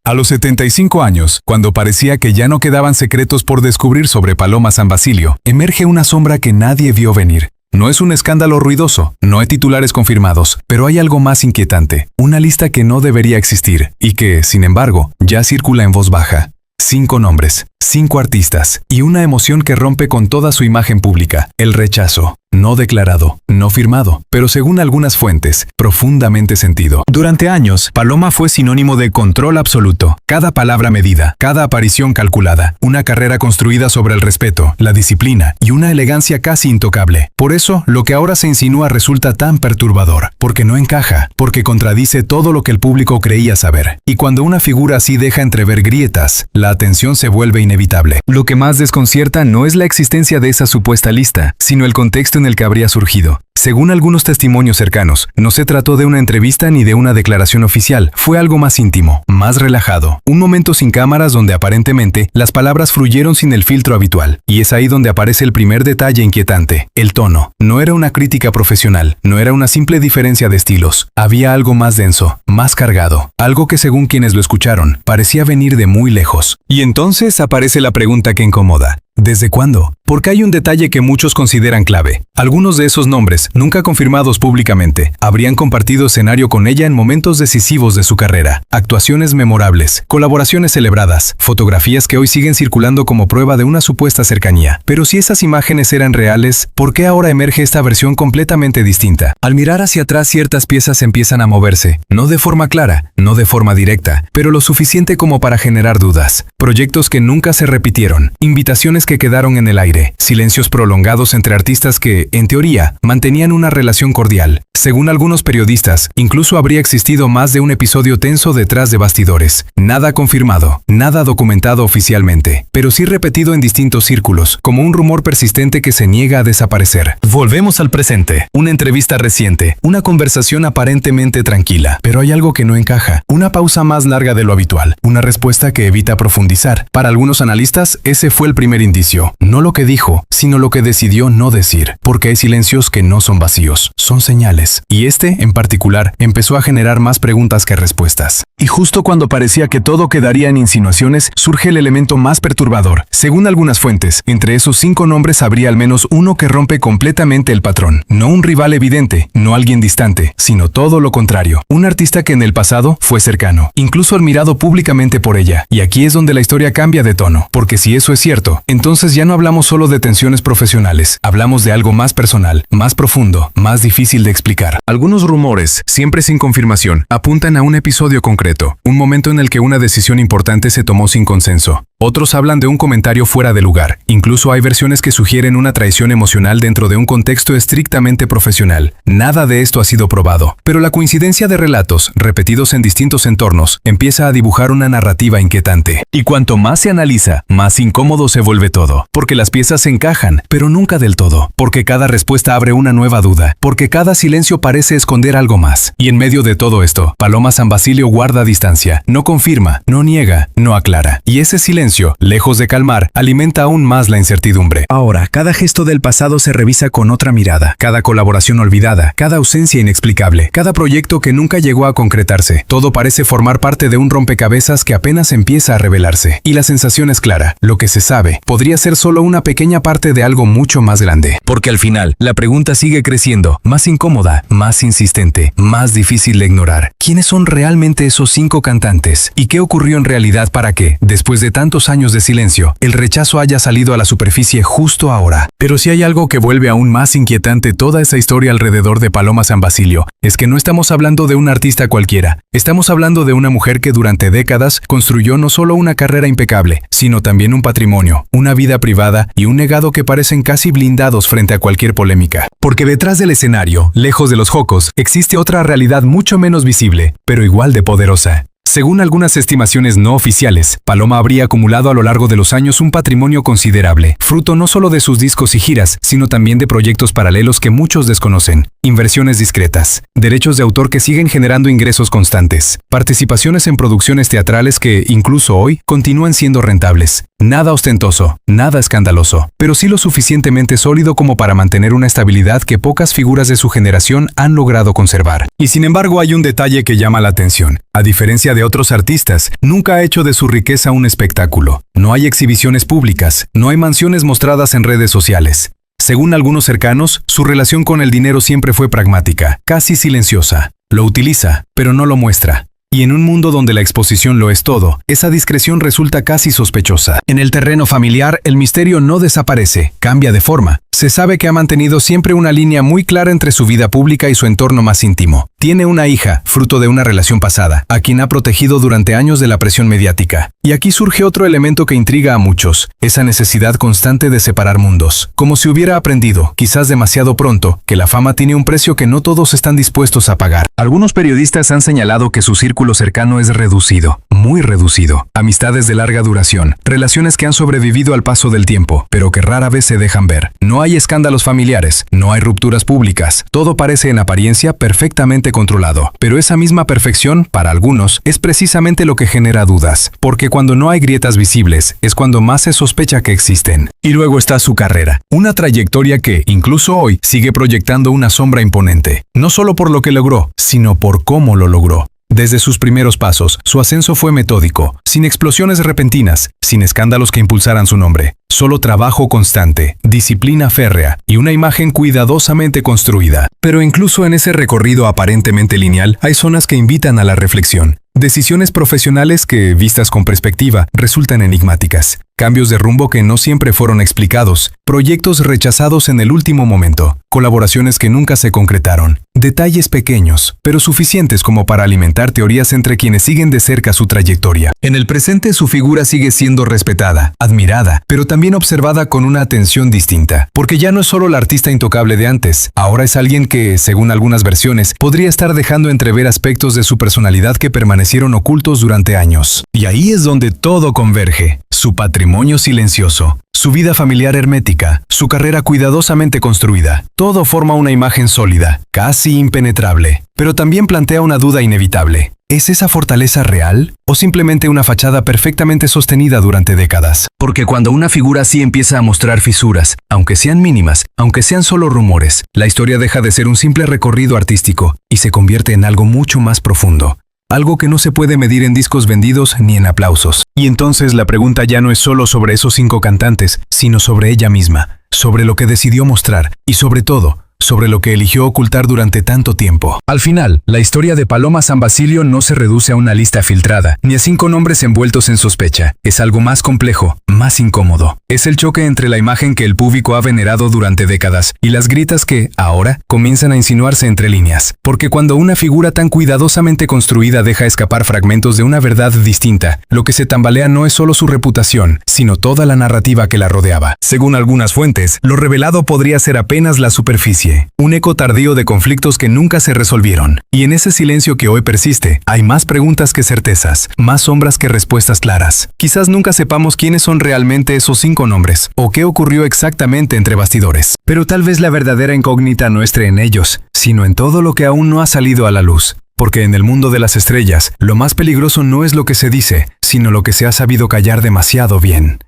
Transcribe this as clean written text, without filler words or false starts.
A los 75 años, cuando parecía que ya no quedaban secretos por descubrir sobre Paloma San Basilio, emerge una sombra que nadie vio venir. No es un escándalo ruidoso, no hay titulares confirmados, pero hay algo más inquietante, una lista que no debería existir y que, sin embargo, ya circula en voz baja. 5 nombres, 5 artistas y una emoción que rompe con toda su imagen pública, el rechazo. No declarado, no firmado, pero según algunas fuentes, profundamente sentido. Durante años, Paloma fue sinónimo de control absoluto. Cada palabra medida, cada aparición calculada, una carrera construida sobre el respeto, la disciplina y una elegancia casi intocable. Por eso, lo que ahora se insinúa resulta tan perturbador, porque no encaja, porque contradice todo lo que el público creía saber. Y cuando una figura así deja entrever grietas, la atención se vuelve inevitable. Lo que más desconcierta no es la existencia de esa supuesta lista, sino el contexto en el que habría surgido. Según algunos testimonios cercanos, no se trató de una entrevista ni de una declaración oficial, fue algo más íntimo, más relajado, un momento sin cámaras donde aparentemente las palabras fluyeron sin el filtro habitual. Y es ahí donde aparece el primer detalle inquietante, el tono. No era una crítica profesional, no era una simple diferencia de estilos, había algo más denso, más cargado, algo que según quienes lo escucharon, parecía venir de muy lejos. Y entonces aparece la pregunta que incomoda. ¿Desde cuándo? Porque hay un detalle que muchos consideran clave. Algunos de esos nombres, nunca confirmados públicamente, habrían compartido escenario con ella en momentos decisivos de su carrera. Actuaciones memorables, colaboraciones celebradas, fotografías que hoy siguen circulando como prueba de una supuesta cercanía. Pero si esas imágenes eran reales, ¿por qué ahora emerge esta versión completamente distinta? Al mirar hacia atrás, ciertas piezas empiezan a moverse, no de forma clara, no de forma directa, pero lo suficiente como para generar dudas. Proyectos que nunca se repitieron, invitaciones que quedaron en el aire, silencios prolongados entre artistas que, en teoría, mantenían una relación cordial. Según algunos periodistas, incluso habría existido más de un episodio tenso detrás de bastidores. Nada confirmado, nada documentado oficialmente, pero sí repetido en distintos círculos, como un rumor persistente que se niega a desaparecer. Volvemos al presente. Una entrevista reciente, una conversación aparentemente tranquila, pero hay algo que no encaja. Una pausa más larga de lo habitual, una respuesta que evita profundizar. Para algunos analistas, ese fue el primer indicio. No lo que dijo, sino lo que decidió no decir, porque hay silencios que no son vacíos, son señales. Y este, en particular, empezó a generar más preguntas que respuestas. Y justo cuando parecía que todo quedaría en insinuaciones, surge el elemento más perturbador. Según algunas fuentes, entre esos 5 nombres habría al menos uno que rompe completamente el patrón. No un rival evidente, no alguien distante, sino todo lo contrario. Un artista que en el pasado fue cercano, incluso admirado públicamente por ella. Y aquí es donde la historia cambia de tono, porque si eso es cierto, entonces ya no hablamos solo de tensiones profesionales, hablamos de algo más personal, más profundo, más difícil de explicar. Algunos rumores, siempre sin confirmación, apuntan a un episodio concreto, un momento en el que una decisión importante se tomó sin consenso. Otros hablan de un comentario fuera de lugar. Incluso hay versiones que sugieren una traición emocional dentro de un contexto estrictamente profesional. Nada de esto ha sido probado, pero la coincidencia de relatos, repetidos en distintos entornos, empieza a dibujar una narrativa inquietante. Y cuanto más se analiza, más incómodo se vuelve todo. Porque las piezas se encajan, pero nunca del todo. Porque cada respuesta abre una nueva duda. Porque cada silencio parece esconder algo más. Y en medio de todo esto, Paloma San Basilio guarda distancia. No confirma, no niega, no aclara. Y ese silencio, lejos de calmar, alimenta aún más la incertidumbre. Ahora, cada gesto del pasado se revisa con otra mirada. Cada colaboración olvidada, cada ausencia inexplicable, cada proyecto que nunca llegó a concretarse. Todo parece formar parte de un rompecabezas que apenas empieza a revelarse. Y la sensación es clara. Lo que se sabe podría ser solo una pequeña parte de algo mucho más grande. Porque al final, la pregunta sigue creciendo, más incómoda, más insistente, más difícil de ignorar. ¿Quiénes son realmente esos 5 cantantes? ¿Y qué ocurrió en realidad para que, después de tantos años de silencio, el rechazo haya salido a la superficie justo ahora? Pero si hay algo que vuelve aún más inquietante toda esa historia alrededor de Paloma San Basilio, es que no estamos hablando de un artista cualquiera. Estamos hablando de una mujer que durante décadas construyó no solo una carrera impecable, sino también un patrimonio, una vida privada y un legado que parecen casi blindados frente a cualquier polémica. Porque detrás del escenario, lejos de los focos, existe otra realidad mucho menos visible, pero igual de poderosa. Según algunas estimaciones no oficiales, Paloma habría acumulado a lo largo de los años un patrimonio considerable, fruto no solo de sus discos y giras, sino también de proyectos paralelos que muchos desconocen, inversiones discretas, derechos de autor que siguen generando ingresos constantes, participaciones en producciones teatrales que, incluso hoy, continúan siendo rentables. Nada ostentoso, nada escandaloso, pero sí lo suficientemente sólido como para mantener una estabilidad que pocas figuras de su generación han logrado conservar. Y sin embargo hay un detalle que llama la atención. A diferencia de de otros artistas, nunca ha hecho de su riqueza un espectáculo. No hay exhibiciones públicas, no hay mansiones mostradas en redes sociales. Según algunos cercanos, su relación con el dinero siempre fue pragmática, casi silenciosa. Lo utiliza, pero no lo muestra. Y en un mundo donde la exposición lo es todo, esa discreción resulta casi sospechosa. En el terreno familiar, el misterio no desaparece, cambia de forma. Se sabe que ha mantenido siempre una línea muy clara entre su vida pública y su entorno más íntimo. Tiene una hija, fruto de una relación pasada, a quien ha protegido durante años de la presión mediática. Y aquí surge otro elemento que intriga a muchos, esa necesidad constante de separar mundos. Como si hubiera aprendido, quizás demasiado pronto, que la fama tiene un precio que no todos están dispuestos a pagar. Algunos periodistas han señalado que su círculo cercano es reducido, muy reducido. Amistades de larga duración, relaciones que han sobrevivido al paso del tiempo, pero que rara vez se dejan ver. No hay escándalos familiares, no hay rupturas públicas, todo parece en apariencia perfectamente controlado. Pero esa misma perfección, para algunos, es precisamente lo que genera dudas, porque cuando no hay grietas visibles, es cuando más se sospecha que existen. Y luego está su carrera, una trayectoria que, incluso hoy, sigue proyectando una sombra imponente, no solo por lo que logró, sino por cómo lo logró. Desde sus primeros pasos, su ascenso fue metódico, sin explosiones repentinas, sin escándalos que impulsaran su nombre. Solo trabajo constante, disciplina férrea y una imagen cuidadosamente construida. Pero incluso en ese recorrido aparentemente lineal, hay zonas que invitan a la reflexión. Decisiones profesionales que, vistas con perspectiva, resultan enigmáticas. Cambios de rumbo que no siempre fueron explicados. Proyectos rechazados en el último momento. Colaboraciones que nunca se concretaron. Detalles pequeños, pero suficientes como para alimentar teorías entre quienes siguen de cerca su trayectoria. En el presente su figura sigue siendo respetada, admirada, pero también observada con una atención distinta. Porque ya no es solo la artista intocable de antes. Ahora es alguien que, según algunas versiones, podría estar dejando entrever aspectos de su personalidad que permanecieron ocultos durante años. Y ahí es donde todo converge. Su patrimonio silencioso, su vida familiar hermética, su carrera cuidadosamente construida. Todo forma una imagen sólida, casi impenetrable, pero también plantea una duda inevitable. ¿Es esa fortaleza real o simplemente una fachada perfectamente sostenida durante décadas? Porque cuando una figura así empieza a mostrar fisuras, aunque sean mínimas, aunque sean solo rumores, la historia deja de ser un simple recorrido artístico y se convierte en algo mucho más profundo. Algo que no se puede medir en discos vendidos ni en aplausos. Y entonces la pregunta ya no es solo sobre esos 5 cantantes, sino sobre ella misma, sobre lo que decidió mostrar y sobre todo, sobre lo que eligió ocultar durante tanto tiempo. Al final, la historia de Paloma San Basilio no se reduce a una lista filtrada, ni a 5 nombres envueltos en sospecha. Es algo más complejo, más incómodo. Es el choque entre la imagen que el público ha venerado durante décadas y las grietas que, ahora, comienzan a insinuarse entre líneas. Porque cuando una figura tan cuidadosamente construida deja escapar fragmentos de una verdad distinta, lo que se tambalea no es solo su reputación, sino toda la narrativa que la rodeaba. Según algunas fuentes, lo revelado podría ser apenas la superficie. Un eco tardío de conflictos que nunca se resolvieron. Y en ese silencio que hoy persiste, hay más preguntas que certezas, más sombras que respuestas claras. Quizás nunca sepamos quiénes son realmente esos 5 nombres, o qué ocurrió exactamente entre bastidores. Pero tal vez la verdadera incógnita no esté en ellos, sino en todo lo que aún no ha salido a la luz. Porque en el mundo de las estrellas, lo más peligroso no es lo que se dice, sino lo que se ha sabido callar demasiado bien.